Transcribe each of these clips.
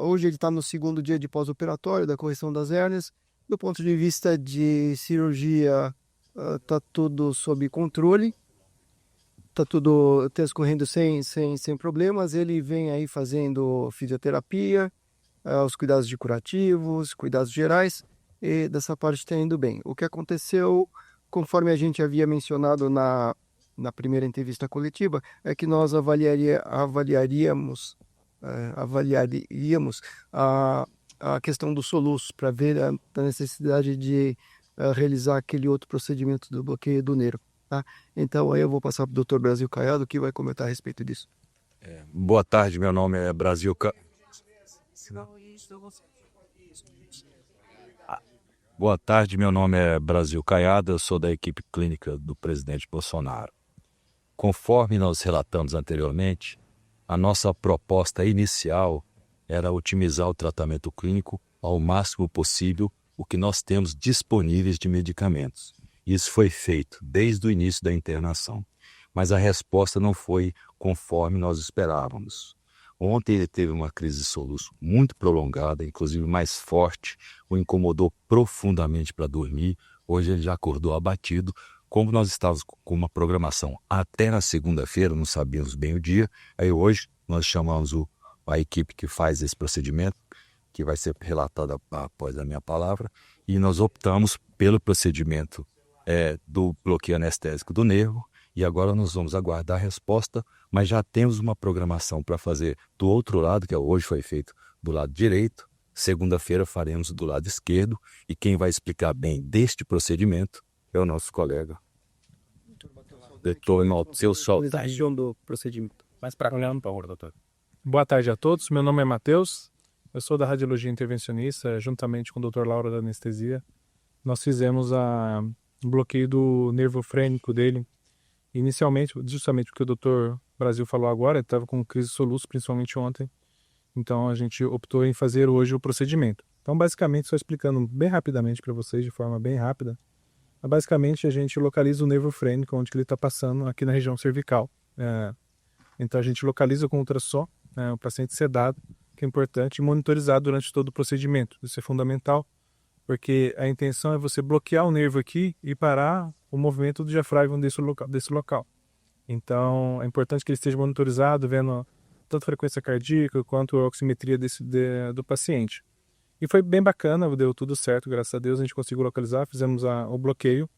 Hoje ele está no segundo dia de pós-operatório da correção das hérnias. Do ponto de vista de cirurgia, está tudo sob controle. Está tudo transcorrendo sem problemas. Ele vem aí fazendo fisioterapia, os cuidados de curativos, cuidados gerais, e dessa parte está indo bem. O que aconteceu, conforme a gente havia mencionado na primeira entrevista coletiva, é que nós avaliaríamos a questão do soluço para ver a necessidade de realizar aquele outro procedimento do bloqueio do nervo. Tá? Então aí eu vou passar para o Dr. Brasil Caiado, que vai comentar a respeito disso. Boa tarde, meu nome é Brasil Boa tarde, meu nome é Brasil Caiado, eu sou da equipe clínica do presidente Bolsonaro. Conforme nós relatamos anteriormente, a nossa proposta inicial era otimizar o tratamento clínico ao máximo possível o que nós temos disponíveis de medicamentos. Isso foi feito desde o início da internação, mas a resposta não foi conforme nós esperávamos. Ontem ele teve uma crise de soluço muito prolongada, inclusive mais forte, o incomodou profundamente para dormir. Hoje ele já acordou abatido. Como nós estávamos com uma programação até na segunda-feira, não sabíamos bem o dia, aí hoje nós chamamos a equipe que faz esse procedimento, que vai ser relatada após a minha palavra, e nós optamos pelo procedimento do bloqueio anestésico do nervo, e agora nós vamos aguardar a resposta, mas já temos uma programação para fazer do outro lado, que hoje foi feito do lado direito, segunda-feira faremos do lado esquerdo, e quem vai explicar bem deste procedimento é o nosso colega, doutor Malteu Soltari. Do procedimento. Mais para olhar, por favor, doutor. Boa tarde a todos, meu nome é Matheus, eu sou da radiologia intervencionista, juntamente com o Dr. Laura da anestesia. Nós fizemos o bloqueio do nervo frênico dele, inicialmente, justamente porque o Dr. Brasil falou agora, ele estava com crise de soluço, principalmente ontem, então a gente optou em fazer hoje o procedimento. Então, basicamente, só explicando bem rapidamente para vocês, de forma bem rápida, basicamente a gente localiza o nervo frênico, onde ele está passando aqui na região cervical. Então a gente localiza com ultrassom, o paciente sedado, que é importante, e monitorizar durante todo o procedimento. Isso é fundamental, porque a intenção é você bloquear o nervo aqui e parar o movimento do diafragma desse local. Então é importante que ele esteja monitorizado, vendo tanto a frequência cardíaca quanto a oximetria do paciente. E foi bem bacana, deu tudo certo, graças a Deus a gente conseguiu localizar, fizemos o bloqueio.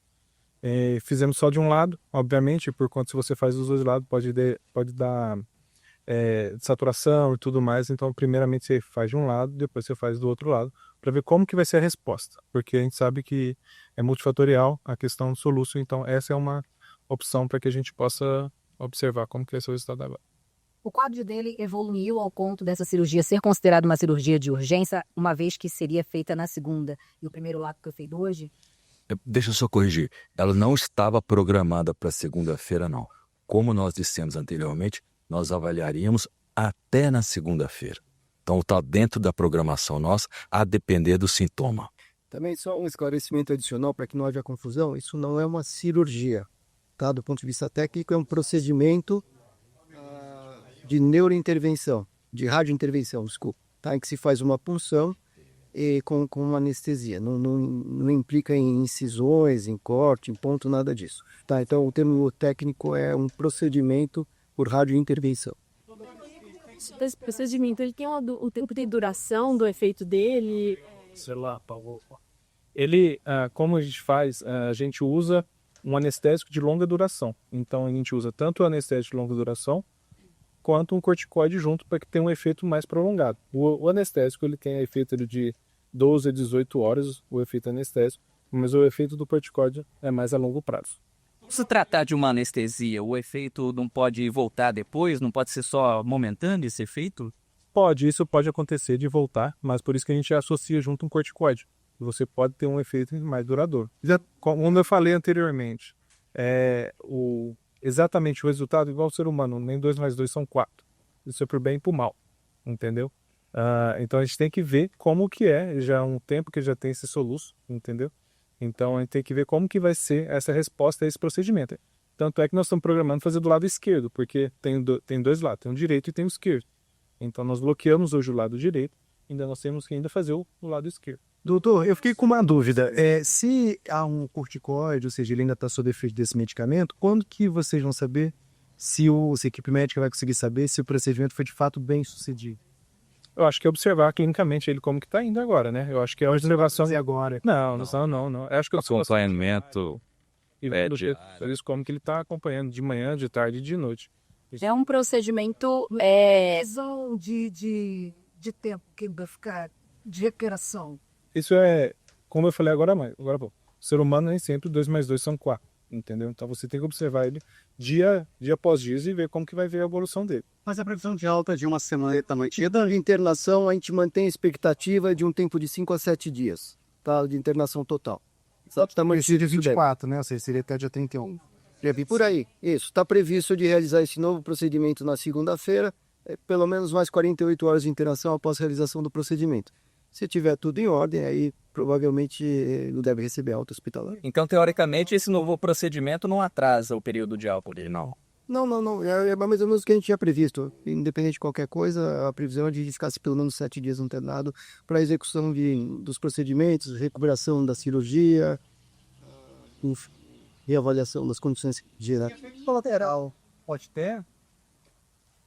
Fizemos só de um lado, obviamente, por conta se você faz dos dois lados pode dar saturação e tudo mais. Então, primeiramente você faz de um lado, depois você faz do outro lado, para ver como que vai ser a resposta, porque a gente sabe que é multifatorial a questão do soluço. Então, essa é uma opção para que a gente possa observar como que vai ser o resultado agora. O quadro dele evoluiu ao ponto dessa cirurgia ser considerada uma cirurgia de urgência, uma vez que seria feita na segunda e o primeiro lado que foi feito hoje? Deixa eu só corrigir. Ela não estava programada para segunda-feira, não. Como nós dissemos anteriormente, nós avaliaríamos até na segunda-feira. Então está dentro da programação nossa, a depender do sintoma. Também só um esclarecimento adicional para que não haja confusão. Isso não é uma cirurgia, tá? Do ponto de vista técnico, é um procedimento de neurointervenção, de radiointervenção, desculpa, tá? Em que se faz uma punção e com uma anestesia. Não implica em incisões, em corte, em ponto, nada disso. Tá? Então o termo técnico é um procedimento por radiointervenção. Esse procedimento, ele tem o tempo de duração do efeito dele? Sei lá, Paulo. Ele, como a gente faz, a gente usa um anestésico de longa duração. Então a gente usa tanto o anestésico de longa duração quanto um corticoide junto para que tenha um efeito mais prolongado. O anestésico ele tem efeito de 12 a 18 horas, o efeito anestésico, mas o efeito do corticoide é mais a longo prazo. Se tratar de uma anestesia, o efeito não pode voltar depois? Não pode ser só momentâneo esse efeito? Isso pode acontecer de voltar, mas por isso que a gente associa junto um corticoide. Você pode ter um efeito mais duradouro. Como eu falei anteriormente, exatamente o resultado igual ao ser humano, nem 2 mais 2 são 4. Isso é por bem e por mal, entendeu? Então a gente tem que ver como que já há um tempo que já tem esse soluço, entendeu? Então a gente tem que ver como que vai ser essa resposta a esse procedimento. Tanto é que nós estamos programando fazer do lado esquerdo, porque tem dois lados, tem o direito e tem o esquerdo. Então nós bloqueamos hoje o lado direito ainda nós temos que ainda fazer o lado esquerdo. Doutor, eu fiquei com uma dúvida. Se há um corticoide, ou seja, ele ainda está sob efeito desse medicamento, quando que vocês vão saber se a equipe médica vai conseguir saber se o procedimento foi de fato bem sucedido? Eu acho que é observar clinicamente ele como que está indo agora, né? Eu acho que é uma observação... E agora? Não. Eu acho que Acompanhamento eles como que ele está acompanhando de manhã, de tarde e de noite. É um procedimento Previsão de tempo que ele vai ficar de recuperação. Isso é, como eu falei agora pouco. O ser humano nem sempre 2 mais 2 são 4, entendeu? Então você tem que observar ele dia após dia e ver como que vai ver a evolução dele. Mas a previsão de alta de uma semana está mantida? De internação, a gente mantém a expectativa de um tempo de 5 a 7 dias, tá? De internação total. Tá mantido Dia isso daí. 24, né? Ou seja, seria até dia 31. Por aí, isso. Está previsto de realizar esse novo procedimento na segunda-feira, pelo menos mais 48 horas de internação após a realização do procedimento. Se tiver tudo em ordem, aí provavelmente ele deve receber alta hospitalar. Então, teoricamente, esse novo procedimento não atrasa o período de álcool dele, não. Não. É mais ou menos o que a gente tinha previsto. Independente de qualquer coisa, a previsão é de ficar pelo menos 7 dias internado para a execução dos procedimentos, recuperação da cirurgia, reavaliação das condições gerais. Colateral pode ter?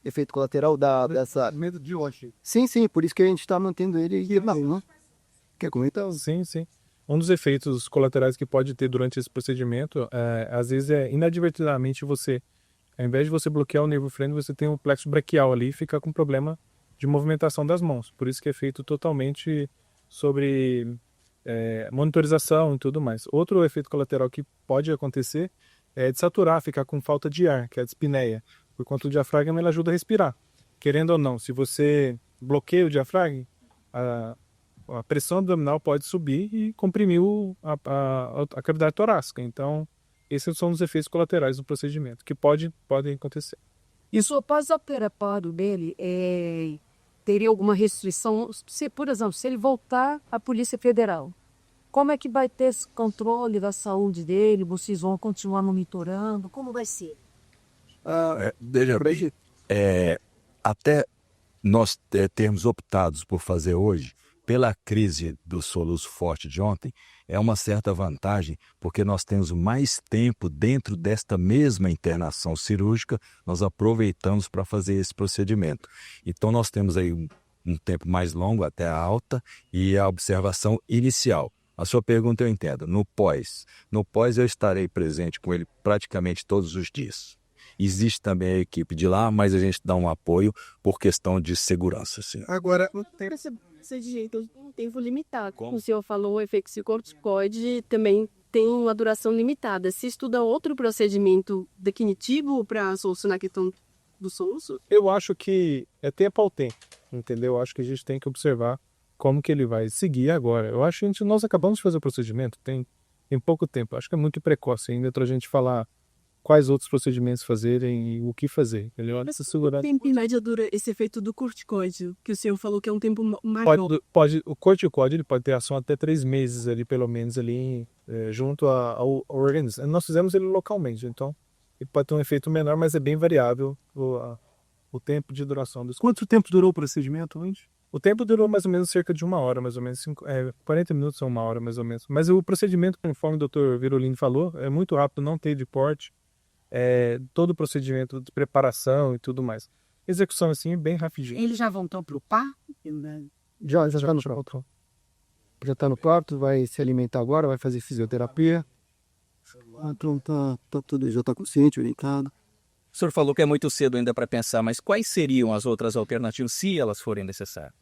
Efeito colateral dessa... Medo de hoje. Sim, por isso que a gente está mantendo ele aqui, não. Quer comentar? Sim. Um dos efeitos colaterais que pode ter durante esse procedimento, às vezes inadvertidamente você, ao invés de você bloquear o nervo frênico, você tem o plexo braquial ali e fica com problema de movimentação das mãos. Por isso que é feito totalmente sobre monitorização e tudo mais. Outro efeito colateral que pode acontecer é de saturar, ficar com falta de ar, que é a dispneia. Por conta do diafragma, ele ajuda a respirar. Querendo ou não, se você bloqueia o diafragma, a pressão abdominal pode subir e comprimir a cavidade torácica. Então, esses são os efeitos colaterais do procedimento, que podem acontecer. Isso pós-operatório dele teria alguma restrição? Por exemplo, se ele voltar à Polícia Federal, como é que vai ter esse controle da saúde dele? Vocês vão continuar monitorando? Como vai ser? Veja bem, até nós termos optados por fazer hoje, pela crise do soluço forte de ontem, é uma certa vantagem, porque nós temos mais tempo dentro desta mesma internação cirúrgica, nós aproveitamos para fazer esse procedimento. Então nós temos aí um tempo mais longo até a alta e a observação inicial. A sua pergunta eu entendo. No pós eu estarei presente com ele praticamente todos os dias. Existe também a equipe de lá, mas a gente dá um apoio por questão de segurança. Assim. Agora, Esse de jeito um tempo limitado. Como o senhor falou, o efeito corticoide também tem uma duração limitada. Se estuda outro procedimento definitivo para solucionar a questão do soluço? Eu acho que é tempo ao tempo, entendeu? Eu acho que a gente tem que observar como que ele vai seguir agora. Eu acho que nós acabamos de fazer o procedimento, tem pouco tempo. Eu acho que é muito precoce ainda para a gente falar quais outros procedimentos fazerem e o que fazer. Melhor se segurar. Quanto tempo em média dura esse efeito do corticoide, que o senhor falou que é um tempo maior? O corticoide ele pode ter ação até 3 meses ali, pelo menos ali, junto ao organismo. Nós fizemos ele localmente, então ele pode ter um efeito menor, mas é bem variável o tempo de duração dos. quanto tempo durou o procedimento antes? O tempo durou mais ou menos cerca de 1 hora, mais ou menos, 40 minutos ou 1 hora, mais ou menos. Mas o procedimento, conforme o Dr. Virolini falou, é muito rápido, não tem de porte. Todo o procedimento de preparação e tudo mais. Execução assim é bem rapidinho. Ele já voltou para o par? Já está no quarto. Já está no quarto, vai se alimentar agora, vai fazer fisioterapia. Então tá tudo, já está consciente, orientado. O senhor falou que é muito cedo ainda para pensar, mas quais seriam as outras alternativas, se elas forem necessárias?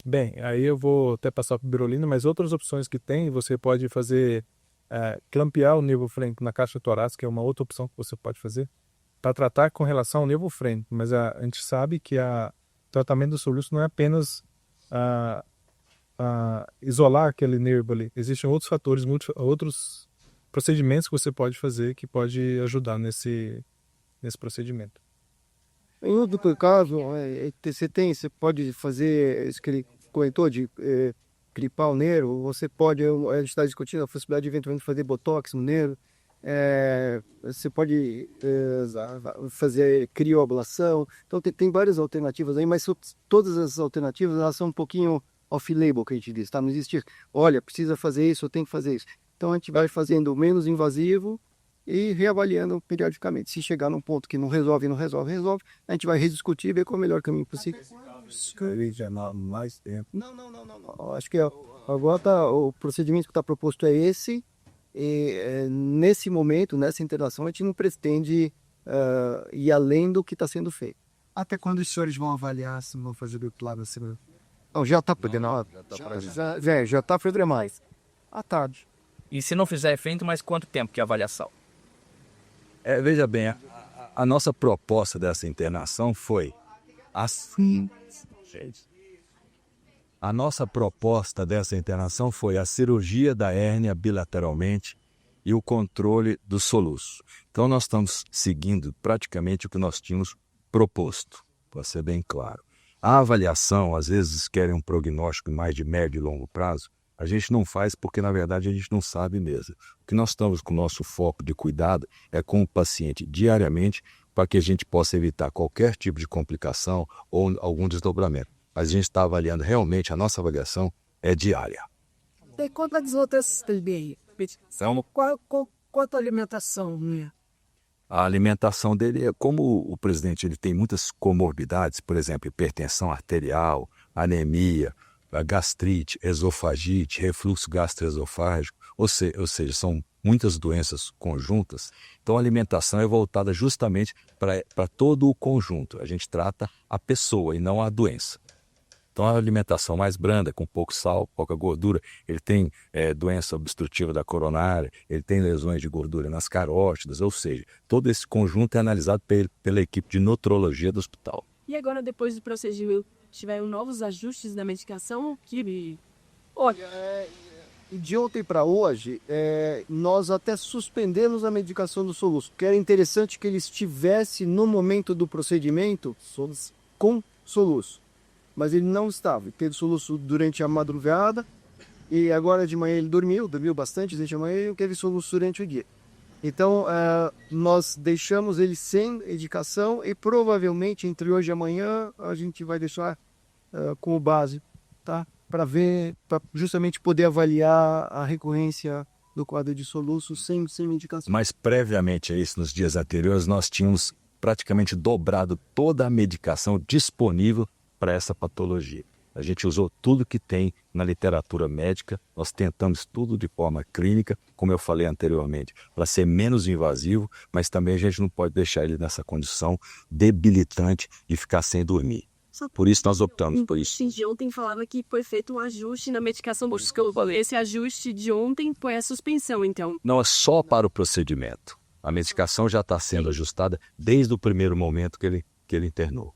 Bem, aí eu vou até passar para o Birolino, mas outras opções que tem, você pode fazer clampear o nervo frênico na caixa torácica, é uma outra opção que você pode fazer, para tratar com relação ao nervo frênico. Mas a gente sabe que o tratamento do soluço não é apenas isolar aquele nervo ali. Existem outros fatores, outros procedimentos que você pode fazer que pode ajudar nesse procedimento. Em outro caso, você pode fazer isso que ele comentou de clipar o nervo, você pode, a gente está discutindo a possibilidade de eventualmente fazer botox no nervo, você pode fazer crioablação, então tem várias alternativas aí, mas todas essas alternativas elas são um pouquinho off-label, que a gente diz, tá? Não existe, olha, precisa fazer isso, eu tenho que fazer isso. Então a gente vai fazendo menos invasivo e reavaliando periodicamente. Se chegar num ponto que não resolve, a gente vai rediscutir e ver qual é o melhor caminho possível. Mais tempo. Não. Acho que agora o procedimento que está proposto é esse. E nesse momento, nessa interação, a gente não pretende ir além do que está sendo feito. Até quando os senhores vão avaliar se vão fazer do outro lado assim? Não, já está podendo. Já está feito demais. À tarde. E se não fizer efeito, mais quanto tempo que é a avaliação? Veja bem, a nossa proposta dessa internação foi assim. A nossa proposta dessa internação foi a cirurgia da hérnia bilateralmente e o controle do soluço. Então nós estamos seguindo praticamente o que nós tínhamos proposto, para ser bem claro. A avaliação, às vezes, querem um prognóstico mais de médio e longo prazo. A gente não faz porque, na verdade, a gente não sabe mesmo. O que nós estamos com o nosso foco de cuidado é com o paciente diariamente para que a gente possa evitar qualquer tipo de complicação ou algum desdobramento. Mas a gente está avaliando realmente, a nossa avaliação é diária. E quanto às outras também? Quanto à alimentação, né? A alimentação dele é como o presidente ele tem muitas comorbidades, por exemplo, hipertensão arterial, anemia, gastrite, esofagite, refluxo gastroesofágico, ou seja, são muitas doenças conjuntas. Então a alimentação é voltada justamente para todo o conjunto. A gente trata a pessoa e não a doença. Então a alimentação mais branda, com pouco sal, pouca gordura, ele tem doença obstrutiva da coronária, ele tem lesões de gordura nas carótidas, ou seja, todo esse conjunto é analisado pela equipe de nutrologia do hospital. E agora, depois do procedimento, tiveram novos ajustes da medicação? Olha, de ontem para hoje, nós até suspendemos a medicação do soluço, porque era interessante que ele estivesse no momento do procedimento com soluço. Mas ele não estava, ele teve soluço durante a madrugada e agora de manhã ele dormiu bastante durante a manhã e teve soluço durante o dia. Então nós deixamos ele sem medicação e provavelmente entre hoje e amanhã a gente vai deixar como base, tá? Para justamente poder avaliar a recorrência do quadro de soluço sem medicação. Mas previamente a isso, nos dias anteriores, nós tínhamos praticamente dobrado toda a medicação disponível para essa patologia. A gente usou tudo que tem na literatura médica, nós tentamos tudo de forma clínica, como eu falei anteriormente, para ser menos invasivo, mas também a gente não pode deixar ele nessa condição debilitante de ficar sem dormir. Por isso nós optamos por isso. De ontem falava que foi feito um ajuste na medicação. Esse ajuste de ontem foi a suspensão, então? Não, é só para o procedimento. A medicação já está sendo ajustada desde o primeiro momento que ele internou.